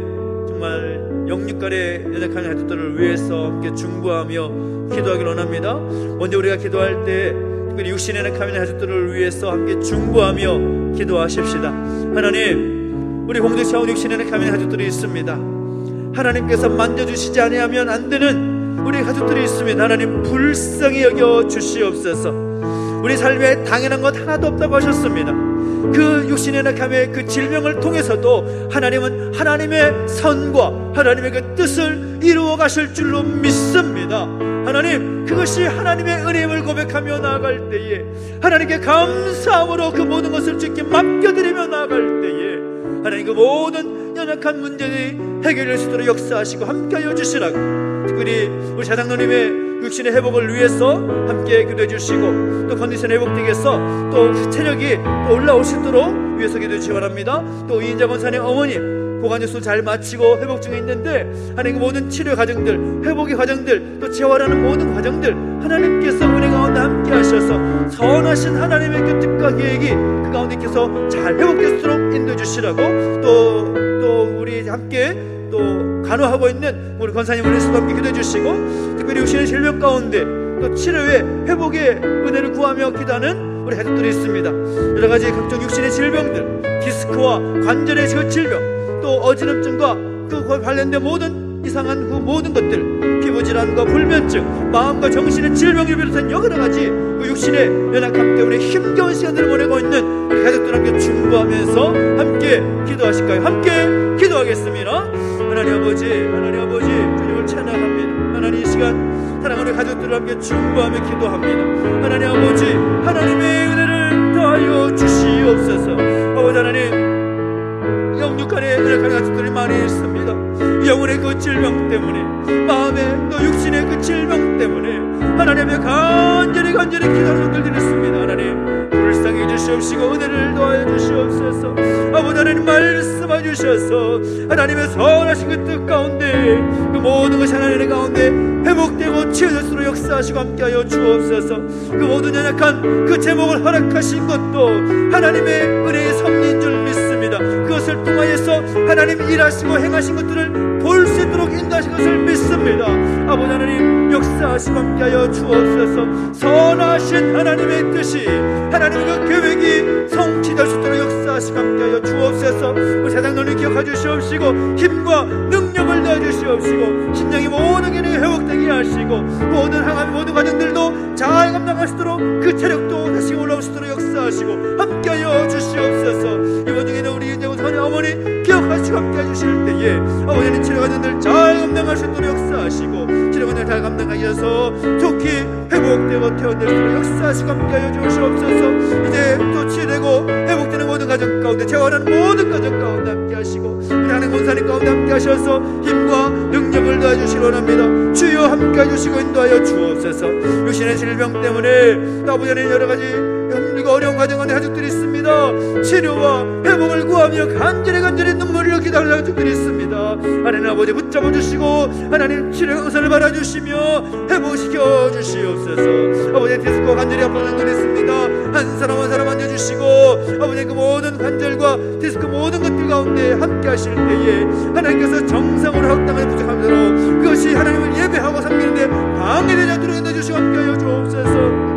정말 영육간의 연약한 가족들을 위해서 함께 중보하며 기도하기를 원합니다. 먼저 우리가 기도할 때 특별히 육신의 연약한 가족들을 위해서 함께 중보하며 기도하십시다. 하나님 우리 공동체 가운데 육신의 연약한 가족들이 있습니다. 하나님께서 만져주시지 아니하면 안 되는 우리 가족들이 있습니다. 하나님 불쌍히 여겨 주시옵소서. 우리 삶에 당연한 것 하나도 없다고 하셨습니다. 그 육신의 연약함의 그 질병을 통해서도 하나님은 하나님의 선과 하나님의 그 뜻을 이루어 가실 줄로 믿습니다. 하나님 그것이 하나님의 은혜임을 고백하며 나아갈 때에 하나님께 감사함으로 그 모든 것을 주께 맡겨드리며 나아갈 때에 하나님 그 모든 연약한 문제들이 해결될 수 있도록 역사하시고 함께하여 주시라고 특별히 우리 자장로님의 육신의 회복을 위해서 함께 기도해 주시고 또 컨디션 회복되게 해서 또 체력이 또 올라올 수 있도록 위해서 기도해 주시기 바랍니다. 또 이인자 권사님 어머님 고관절수 잘 마치고 회복 중에 있는데 하나님 그 모든 치료 과정들 회복의 과정들 또 재활하는 모든 과정들 하나님께서 은혜 가운데 함께 하셔서 선하신 하나님의 그 뜻과 계획이 그 가운데 있어서 잘 회복될 수 있도록 인도해 주시라고 또 우리 함께 또 간호하고 있는 우리 권사님을 위해서도 함께 기도해 주시고 특별히 육신의 질병 가운데 또 치료의 회복의 은혜를 구하며 기도하는 우리 가족들이 있습니다. 여러가지 각종 육신의 질병들 디스크와 관절의 질병 또 어지럼증과 그 관련된 모든 이상한 그 모든 것들 피부질환과 불면증 마음과 정신의 질병을 비롯한 여러가지 그 육신의 연약함 때문에 힘겨운 시간들을 보내고 있는 우리 가족들 함께 중보하면서 함께 기도하실까요? 함께 기도하겠습니다. 하나님 아버지 주님을 찬양합니다. 하나님 이 시간 사랑하는 가족들을 함께 중보하며 기도합니다. 하나님 아버지 하나님의 은혜를 간절히 기도하는 종들들이 있습니다. 하나님 불쌍히 주시옵시고 은혜를 더하여 주시옵소서. 아버지 하나님 말씀해 주셔서 하나님의 선하신 그 뜻 가운데 그 모든 것이 하나님의 가운데 회복되고 치유될 수 있도록 역사하시고 함께하여 주옵소서. 그 모든 연약한 그 제목을 허락하신 것도 하나님의 은혜의 섭리인 줄 믿습니다. 그것을 통하여서 하나님 일하시고 행하신 것들을 볼 수 있도록 인도하신 것을 믿습니다. 아버지 하나님 역사하시고 함께하여 주옵소서. 선하신 하나님의 뜻이 하나님의 그 계획이 성취될 수 있도록 역사하시고 함께하여 주옵소서. 우리 세상 너를 기억해 주시옵시고 힘과 능력을 더해 주시옵시고 신령의 모든 기능이 회복되게 하시고 모든 항암 모든 과정들도 잘 감당할 수 있도록 그 체력도 다시 올라올 수 있도록 역사하시고 함께하여 주시옵소서. 이번 중에는 우리 윤정우 선녀 어머니 기억하시고 함께해 주실 때에 아버지는 치료 과정들 잘 감당할 수 있도록 역사하시고 치료 과정을 잘 감당하셔서 좋게 회복되고 퇴원될 수 있도록 역사하시고 함께하여 주시옵소서. 이제 또 치유되고 회복되는 모든 가정 가운데 재활하는 모든 가정 가운데 함께하시고 우리 하나님 권사님 가운데 함께하셔서 힘과 능력을 더해주시기 원합니다. 주여 함께해 주시고 인도하여 주옵소서. 육신의 질병 때문에 아버지 하나님 여러가지 힘들고 어려운 과정 가운데 가족들이 있습니다. 치료와 회복을 구하며 간절히 눈물을 기다리는 가족들이 있습니다. 하나님 아버지 붙잡아 주시고 하나님 치료 의사를 바라주시며 회복시켜 주시옵소서. 아버지 디스코 간절히 아픈 분들이 있습니다. 한 사람 한 사람 앉아주시고 아버지 그 모든 관절과 디스크 모든 것들 가운데 함께 하실 때에 하나님께서 정상으로 확당하여 부족함으로 그것이 하나님을 예배하고 섬기는데 방해되지 않도록 인도해주시고 함께하여 주옵소서.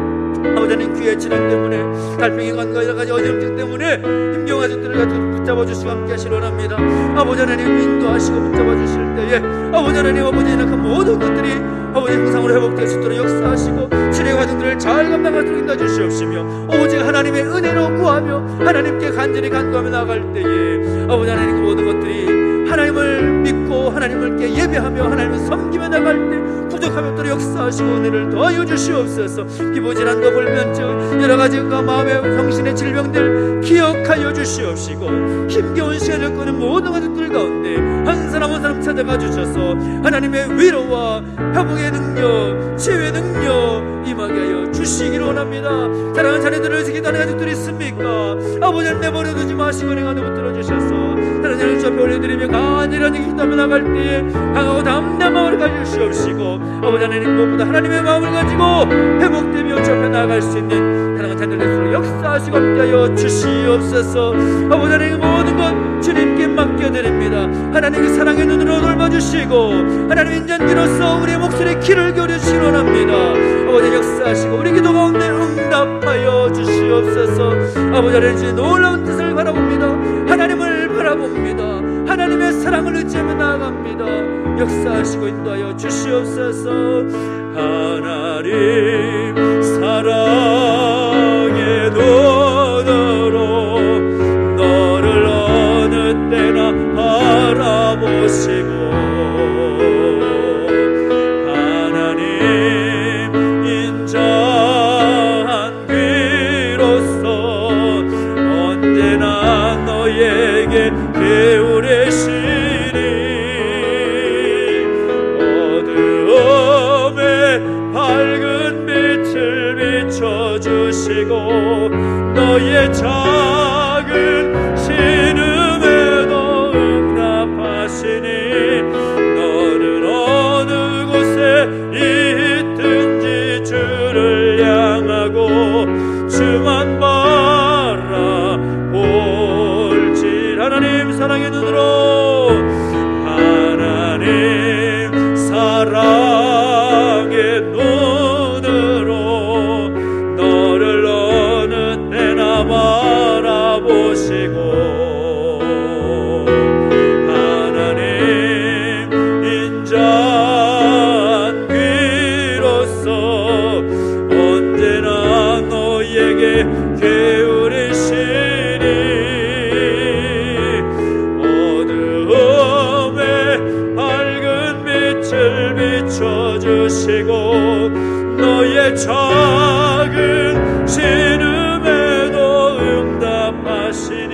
아버지는 귀의 질환 때문에 달팽이 관과 여러가지 어지럼증 때문에 힘겨운 가족들을 가지고 붙잡아 주시고 함께 하시기 원합니다. 아버지 하나님 인도하시고 붙잡아 주실 때에 아버지 하나님 아버지의 그 모든 것들이 아버지 형상으로 회복될 수 있도록 역사하시고 치료의 과정들을 잘 감당하도록 인도해 주시옵시며 오직 하나님의 은혜로 구하며 하나님께 간절히 간구하며 나아갈 때에 아버지 하나님 그 모든 것들이 하나님을 믿고 하나님께 예배하며 하나님을 섬기며 나갈 때 부족함이 없도록 역사하시고 은혜를 더하여 주시옵소서. 기부질환과 불면증 여러가지 마음의 정신의 질병들 기억하여 주시옵시고 힘겨운 시간을 끄는 모든 가족들 가운데 한 사람 한 사람 찾아가 주셔서 하나님의 위로와 회복의 능력 치유의 능력 임하게 하여 주시기를 원합니다. 사랑하는 자녀들을 위해서 기도하는 가족들이 있습니까? 아버지를 내버려두지 마시고 은혜가 너무 들어주셔서 사랑하는 자녀들 주 앞에 올려드리며 간절히 기도하며 나갈 때에 강하고 담대한 마음을 가지시옵시고 아버지 하나님 무엇보다 하나님의 마음을 가지고 회복되며 주 앞에 나아갈 수 있는 사랑하는 자녀들로 역사하시고 함께하여 주시옵소서. 아버지 하나님 모든 것 주님께 맡겨드립니다. 하나님 그 사랑의 눈으로 돌봐주시고 하나님 인전기로서 우리의 목소리에 귀를 기울여주시기 원합니다. 아버지 역사하시고 우리 기도 가운데 응답하여 주시옵소서. 아버지 하나님 주의 놀라운 뜻을 바라봅니다. 하나님을 바라봅니다. 하나님의 사랑을 의지하며 나아갑니다. 역사하시고 인도하여 주시옵소서. 하나님 사랑의 눈으로 너를 어느 때나 바라보시고 하나님 인자한 귀로서 언제나 너에게 기울이시니 어두움에 밝은 빛을 비춰주시고 너의 작은 신음에도 응답하시니 너는 어느 곳에 있든지 주를 향하고 주만 바라볼지 하나님 사랑의 눈으로 하나님 사랑의 눈으로 너를 어느 때나 바라보시고 하나님 인자한 귀로서 언제나 너에게 기울이시니 어두움에 밝은 빛을 비춰주시고 너의 작은 신음에도 응답하시니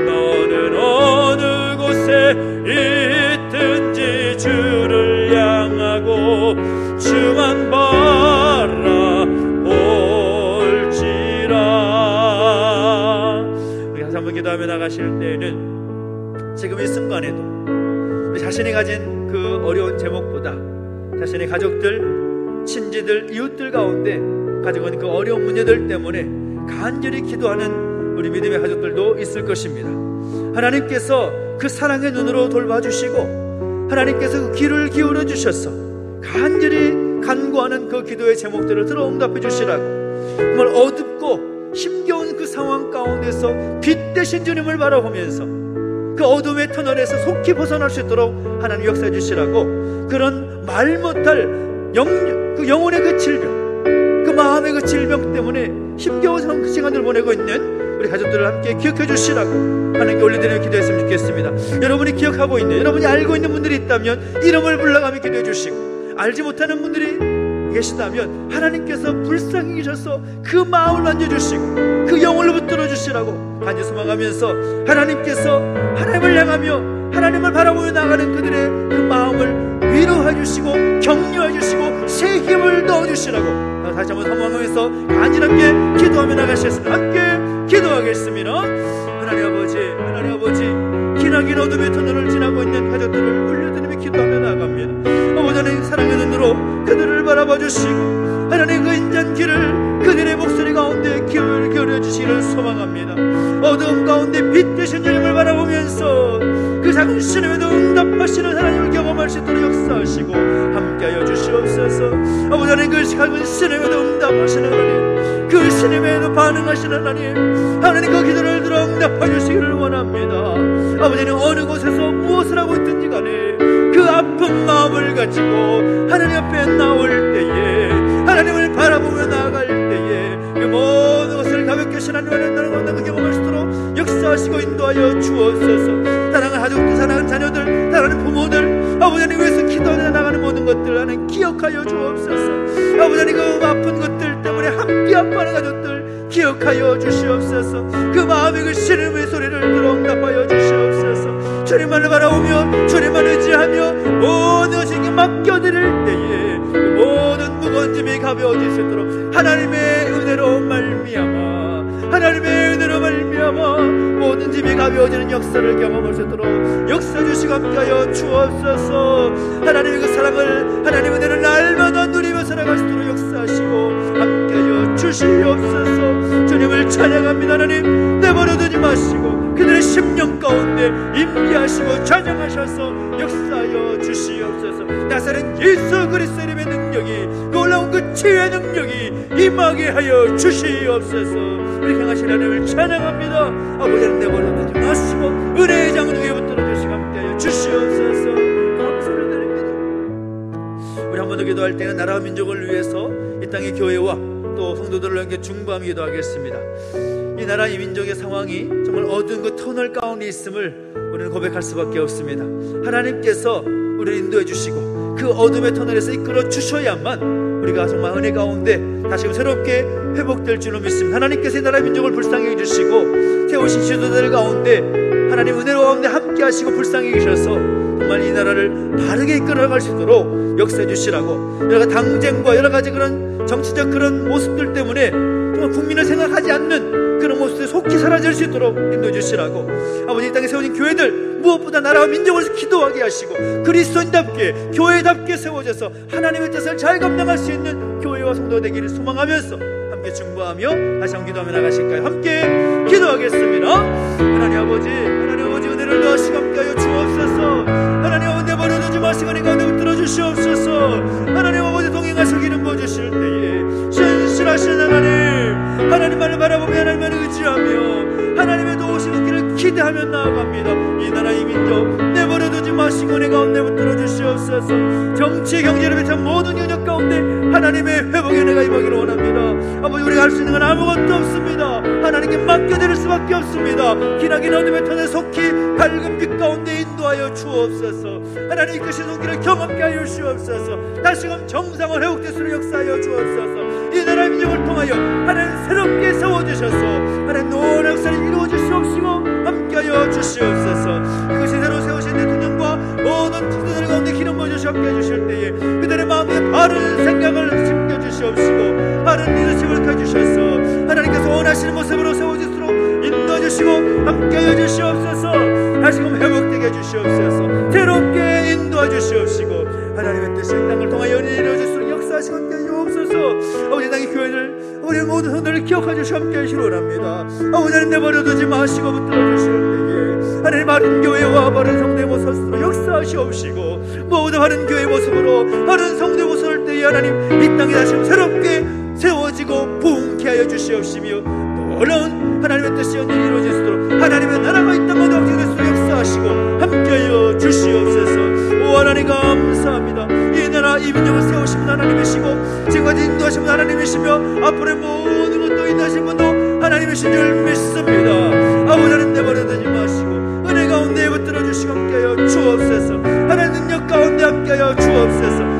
너는 어느 곳에 있든지 주를 향하고 주만 바라볼지 원하실 때에는 지금 이 순간에도 우리 자신이 가진 그 어려운 제목보다 자신의 가족들, 친지들, 이웃들 가운데 가지고 있는 그 어려운 문제들 때문에 간절히 기도하는 우리 믿음의 가족들도 있을 것입니다. 하나님께서 그 사랑의 눈으로 돌봐주시고 하나님께서 그 귀를 기울여 주셔서 간절히 간구하는 그 기도의 제목들을 들어 응답해 주시라고, 정말 어둡고 힘겨운 그 상황 가운데서 빛 되신 주님을 바라보면서 그 어둠의 터널에서 속히 벗어날 수 있도록 하나님 역사해 주시라고, 그런 말 못할 그 영혼의 그 질병, 그 마음의 그 질병 때문에 힘겨운 시간을 보내고 있는 우리 가족들을 함께 기억해 주시라고 하나님께 올려드리며 기도했으면 좋겠습니다. 여러분이 기억하고 있는, 여러분이 알고 있는 분들이 있다면 이름을 불러가며 기도해 주시고, 알지 못하는 분들이 계시다면 하나님께서 불쌍히 계셔서 그 마음을 만져주시고 그 영혼을 붙들어 주시라고 간절히 소망하면서, 하나님께서 하나님을 향하며 하나님을 바라보며 나가는 그들의 그 마음을 위로해 주시고 격려해 주시고 새 힘을 넣어주시라고 다시 한번 소망하면서 간절하게 기도하며 나가시겠습니다. 함께 기도하겠습니다. 하나님 아버지, 기나긴 어둠의 터널을 지나고 있는 가족들을 올려드리며 기도하며 나아갑니다. 아버지 하나님, 사랑의 눈으로 그들을 바라봐 주시고 하나님 그 인자한 길을 그들의 목소리 가운데 기울여 주시기를 소망합니다. 어두움 가운데 빛 되신 주님을 바라보면서 그 작은 신음에도 응답하시는 하나님을 경험할 수 있도록 역사하시고 함께하여 주시옵소서. 아버지 하나님, 그 작은 신음에도 응답하시는 하나님, 그 신음에도 반응하시는 하나님 그 기도를 들어 응답하여 주시기를 원합니다. 아버지는 어느 곳에서 무엇을 하고 있든지 간에 그 아픈 마음을 가지고 하나님 앞에 나올 때에, 하나님을 바라보며 나아갈 때에 그 모든 것을 가볍게 하나님을 나는 그 경험할 수 있도록 역사하시고 인도하여 주옵소서. 사랑하는 가족들, 사랑하는 자녀들, 사랑하는 부모들, 아버지 하나님 위해서 기도하며 나가는 모든 것들 하나님 기억하여 주옵소서. 아버지 하나님 그 아픈 것들 때문에 함께 아파하는 가족들 기억하여 주시옵소서. 그 마음의 그 신음의 소리를 들어 응답하여 주시옵소서. 주님만을 바라보며 주님만 의지하며 모든 것에게 맡겨드릴 때에 그 모든 무거운 짐이 가벼워질 수 있도록 하나님의 은혜로 말미암아 모든 짐이 가벼워지는 역사를 경험할 수 있도록 역사 주시고 함께하여 주옵소서. 하나님의 그 사랑을, 하나님의 은혜를 날마다 누리며 살아갈 수 있도록 역사하시고 함께하여 주시옵소서. 주님을 찬양합니다. 하나님, 내버려두지 마시고 그들의 심령 가운데 임재하시고 찬양하셔서 역사하여 주시옵소서. 나사렛 예수 그리스도의 이름의 능력이, 놀라운 그 치유의 능력이 임하게 하여 주시옵소서. 우리 향하신 하나님을 찬양합니다. 아버지는 내버려두지 마시고 은혜의 장을 위에 붙들어 주시고 함께하여 주시옵소서. 감사를 드립니다. 우리 한 번 더 기도할 때는 나라와 민족을 위해서 이 땅의 교회와 또 성도들을 함께 중보하며 기도하겠습니다. 이 나라 이 민족의 상황이 정말 어두운 그 터널 가운데 있음을 우리는 고백할 수밖에 없습니다. 하나님께서 우리를 인도해 주시고 그 어둠의 터널에서 이끌어 주셔야만 우리가 정말 은혜 가운데 다시금 새롭게 회복될 줄로 믿습니다. 하나님께서 이 나라 민족을 불쌍히 해주시고 세우신 지도자들 가운데 하나님 은혜로 가운데 함께 하시고 불쌍히 계셔서 정말 이 나라를 바르게 이끌어갈 수 있도록 역사해 주시라고, 여러 가지 당쟁과 여러 가지 그런 정치적 그런 모습들 때문에 정말 국민을 생각하지 않는 그런 모습들이 속히 사라질 수 있도록 인도해 주시라고, 아버지 이 땅에 세워진 교회들 무엇보다 나라와 민족을 기도하게 하시고 그리스도인답게 교회답게 세워져서 하나님의 뜻을 잘 감당할 수 있는 교회와 성도가 되기를 소망하면서 함께 중보하며 다시 한번 기도하며 나가실까요? 함께 기도하겠습니다. 하나님 아버지 은혜를 더하시고 함께하여 주옵소서. 하나님 아버지, 내버려두지 마시고 이 가운데 붙들어 주시옵소서. 하나님 아버지, 동행하실 기름 부어주실 때에 신실하신 하나님만을 바라보며 하나님만을 의지하며 하나님의 도우시는 길을 기대하며 나아갑니다. 이 나라 이 민족 내버려두지 마시고 내 가운데 붙들어 주시옵소서. 정치 경제를 비롯한 모든 영역 가운데 하나님의 회복의 은혜가 임하기를 원합니다. 아버지, 우리가 할 수 있는 건 아무것도 없습니다. 하나님께 맡겨드릴 수밖에 없습니다. 기나긴 어둠의 터널 속히 밝은 빛 가운데 인도하여 주옵소서. 하나님 이끄신 손길을 경험케 하여 주옵소서. 다시금 정상을 회복될 수 있도록 역사하여 주옵소서. 이 나라 민족을 통하여 하나님 새롭게 세워주셔서 하나님 놀라운 역사를 이루어 주시옵시고 함께하여 주시옵소서. 이것이 새로 세우신 대통령과 모든 지도자들 가운데 기름 부어주시고 함께해 주실 때에 그들의 마음에 바른 생각을 심겨주시옵시고 바른 리더십을 켜주셔서 하나님께서 원하시는 모습으로 세워주시도록 인도해 주시고 함께하여 주시옵소서. 다시금 회복되게 해주시옵소서. 새롭게 인도하 주시옵시고 하나님의 뜻이 이 땅을 통하여 이루어질 수 있도록 역사하시고 함께하여 주옵소서. 아버지 땅의 교회를 우리 모든 성도를 기억하여 주시고 함께하여 주시기 원합니다. 아버지 하나님 내버려두지 마시고 붙들어 주시옵 때에 하나님 바른 교회와 바른 성도의 모습으로 스스로 역사하시옵시고 모두 바른 교회의 모습으로 바른 성도의 모습을 때에 하나님 이 땅에 다시 새롭게 세워지고 부흥케 하여 주시옵시며 놀라운 하나님의 뜻이 언제나 이루어질 수 있도록 하나님의 나라가 이 땅에 확증될 수 있도록 역사하시고 함께하여 주시옵소서. 오 하나님 감사합니다. 이 나라 이 민족을 세우시는 하나님이시고 지금까지 인도하시는 하나님이시며 앞으로의 모든 것도 인도하시는 분도 하나님이신 줄 믿습니다. 아버지 하나님 내버려두지 마시고 은혜 가운데 붙들어 주시고 함께하여 주옵소서. 하나님 능력 가운데 함께하여 주옵소서.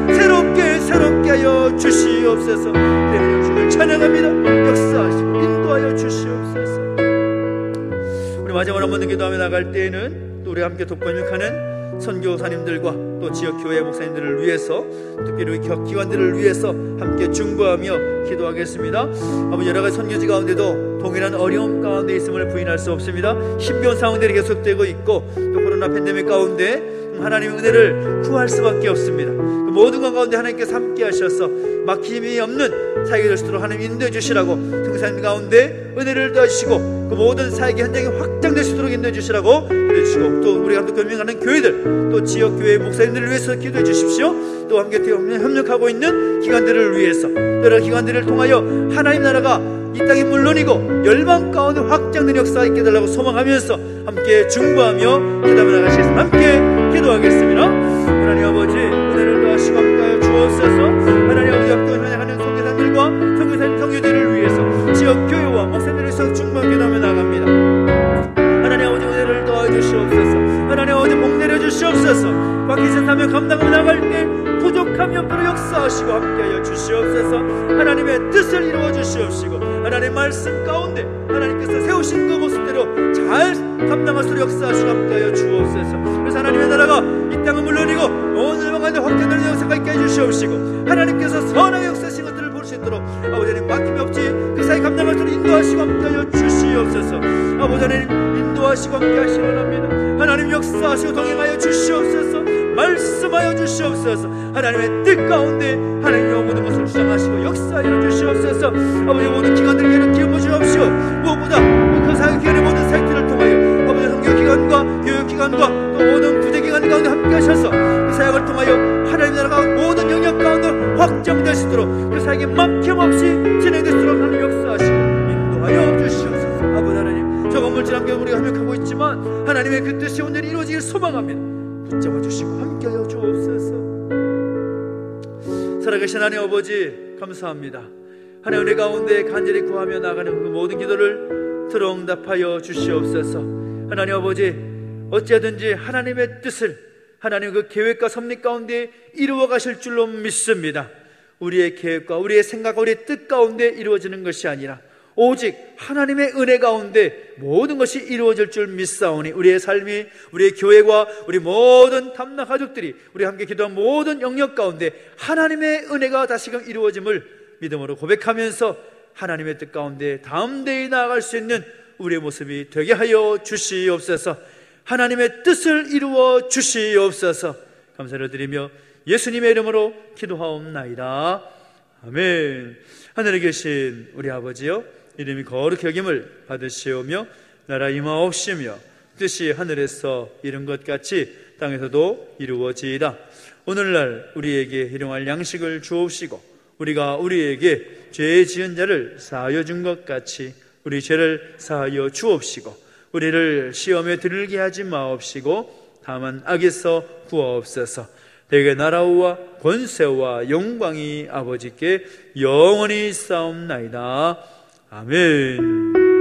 새롭게 하여 주시옵소서. 내 주를 찬양합니다. 역사하시고 인도하여 주시옵소서. 우리 마지막으로 한번 기도하며 나갈 때에는 또 우리 함께 독번역하는 선교사님들과 또 지역교회 목사님들을 위해서 특별히 기관들을 위해서 함께 중보하며 기도하겠습니다. 아버지 여러가지 선교지 가운데도 동일한 어려움 가운데 있음을 부인할 수 없습니다. 힘겨운 상황들이 계속되고 있고 또 코로나 팬데믹 가운데 하나님의 은혜를 구할 수밖에 없습니다. 그 모든 것 가운데 하나님께서 함께 하셔서 막힘이 없는 사역이 될 수 있도록 하나님 인도해 주시라고 등산 가운데 은혜를 더하시고 그 모든 사역의 현장이 확장될 수 있도록 인도해 주시라고 기도해 주시고 또 우리가 또 겸용하는 교회들 또 지역교회 목사님들을 위해서 기도해 주십시오. 또 함께 협력하고 있는 기관들을 위해서 여러 기관들을 통하여 하나님 나라가 이 땅이 물론이고 열방 가운데 확장된 역사가 있게 달라고 소망하면서 함께 중보하며 기도하며 나가시겠습니다. 함께 기도하겠습니다. 하나님 아버지 은혜를 더하시고 함께하여 주옵소서. 하나님 아버지 역동을 현행하는 선교사님들과 선교사님 선교지를 위해서 지역교회와 목사님들을 위해서 중보하며 기도하며 나갑니다. 하나님 아버지 은혜를 더하여 주시옵소서. 하나님 아버지 복 내려 주시옵소서. 맡기신 사명 감당하며 나갈 때 부족함이 없도록 역사하시고 함께하여 주시옵소서. 하나님의 뜻을 이루어 주시옵시고 하나님의 말씀 가운데 하나님께서 세우신 그 모습대로 잘 감당할 수 있도록 역사하시고 함께하여 주옵소서. 그래서 하나님의 나라가 이 땅은 물론이고 온 열방가운데 확장되는 역사가 있게 해주시옵시고 하나님께서 선하게 역사하신 것들을 볼 수 있도록 아버지 하나님 막힘이 없이 그 사이 감당할 수 있도록 인도하시고 함께하여 주시옵소서. 아버지 하나님 인도하시고 함께하시기 원합니다. 하나님 역사하시고 동행하여 주시옵소서. 말씀하여 주시옵소서. 하나님의 뜻 가운데 하나님의 모든 것을 주장하시고 역사하여 주시옵소서. 아버지 모든 기관들에게 이렇게 모시옵시오. 무엇보다 그 사역기관의 모든 사역들을 통하여 아버지 선교기관과 교육기관과 또 모든 부대기관 가운데 함께 하셔서 그 사역을 통하여 하나님 나라가 모든 영역 가운데 확장될 수 있도록 그 사역이 막힘없이 진행될 수 있도록 하나님 역사하시고 인도하여 주시옵소서. 아버지 하나님 저 건물질 함께 우리가 협력하고 있지만 하나님의 그 뜻이 온전히 이루어지길 소망합니다. 붙잡아 주시고 함께하여 주옵소서. 살아계신 하나님 아버지 감사합니다. 하나님 은혜 가운데 간절히 구하며 나가는 그 모든 기도를 들어응답하여 주시옵소서. 하나님 아버지 어찌하든지 하나님의 뜻을 하나님 그 계획과 섭리 가운데 이루어 가실 줄로 믿습니다. 우리의 계획과 우리의 생각과 우리의 뜻 가운데 이루어지는 것이 아니라 오직 하나님의 은혜 가운데 모든 것이 이루어질 줄 믿사오니 우리의 삶이 우리의 교회와 우리 모든 담나 가족들이 우리 함께 기도한 모든 영역 가운데 하나님의 은혜가 다시금 이루어짐을 믿음으로 고백하면서 하나님의 뜻 가운데 다음 대에 나아갈 수 있는 우리의 모습이 되게 하여 주시옵소서. 하나님의 뜻을 이루어 주시옵소서. 감사를 드리며 예수님의 이름으로 기도하옵나이다. 아멘. 하늘에 계신 우리 아버지여 이름이 거룩히 여김을 받으시오며 나라 임하옵시며 뜻이 하늘에서 이룬 것 같이 땅에서도 이루어지이다. 오늘날 우리에게 일용할 양식을 주옵시고 우리가 우리에게 죄 지은 자를 사하여 준 것 같이 우리 죄를 사하여 주옵시고 우리를 시험에 들게 하지 마옵시고 다만 악에서 구하옵소서. 대개 나라와 권세와 영광이 아버지께 영원히 있사옵나이다. 아멘.